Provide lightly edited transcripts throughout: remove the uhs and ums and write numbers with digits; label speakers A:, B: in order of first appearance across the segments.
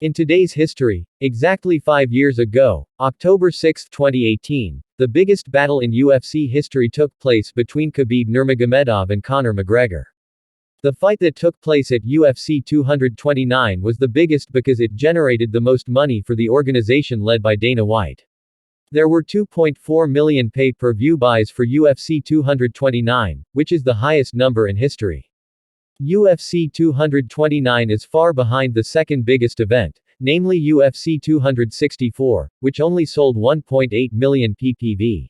A: In today's history, exactly 5 years ago, October 6, 2018, the biggest battle in UFC history took place between Khabib Nurmagomedov and Conor McGregor. The fight that took place at UFC 229 was the biggest because it generated the most money for the organization led by Dana White. There were 2.4 million pay-per-view buys for UFC 229, which is the highest number in history. UFC 229 is far behind the second biggest event, namely UFC 264, which only sold 1.8 million ppv.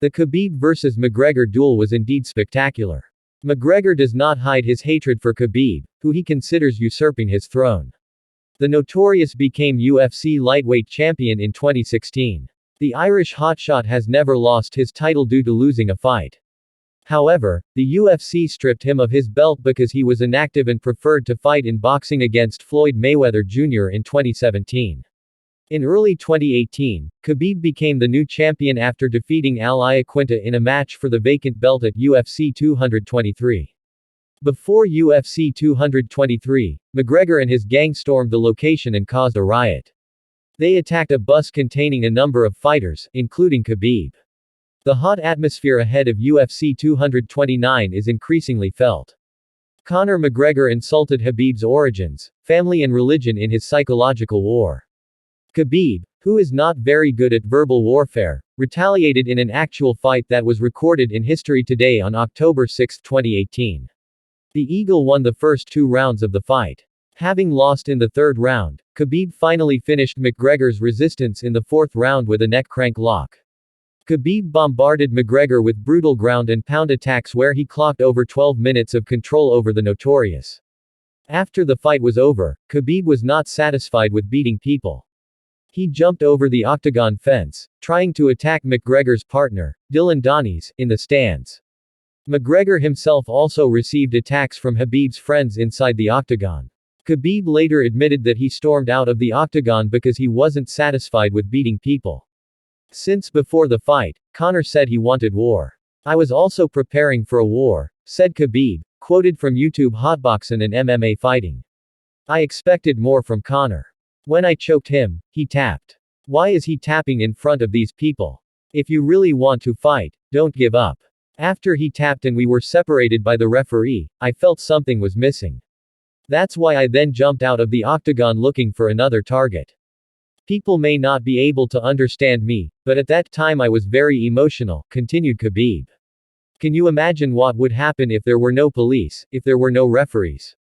A: The Khabib vs McGregor duel was indeed spectacular. McGregor does not hide his hatred for Khabib, who he considers usurping his throne. The Notorious became UFC lightweight champion in 2016. The Irish hotshot has never lost his title due to losing a fight. However, the UFC stripped him of his belt because he was inactive and preferred to fight in boxing against Floyd Mayweather Jr. in 2017. In early 2018, Khabib became the new champion after defeating Al Iaquinta in a match for the vacant belt at UFC 223. Before UFC 223, McGregor and his gang stormed the location and caused a riot. They attacked a bus containing a number of fighters, including Khabib. The hot atmosphere ahead of UFC 229 is increasingly felt. Conor McGregor insulted Khabib's origins, family and religion in his psychological war. Khabib, who is not very good at verbal warfare, retaliated in an actual fight that was recorded in History Today on October 6, 2018. The Eagle won the first 2 rounds of the fight. Having lost in the 3rd round, Khabib finally finished McGregor's resistance in the 4th round with a neck crank lock. Khabib bombarded McGregor with brutal ground and pound attacks where he clocked over 12 minutes of control over the Notorious. After the fight was over, Khabib was not satisfied with beating people. He jumped over the octagon fence, trying to attack McGregor's partner, Dylan Donies, in the stands. McGregor himself also received attacks from Khabib's friends inside the octagon. Khabib later admitted that he stormed out of the octagon because he wasn't satisfied with beating people. Since before the fight, Conor said he wanted war. "I was also preparing for a war," said Khabib, quoted from YouTube Hotboxing and MMA Fighting. "I expected more from Conor. When I choked him, he tapped. Why is he tapping in front of these people? If you really want to fight, don't give up. After he tapped and we were separated by the referee, I felt something was missing. That's why I then jumped out of the octagon looking for another target. People may not be able to understand me, but at that time I was very emotional," continued Khabib. Can you imagine what would happen if there were no police, if there were no referees?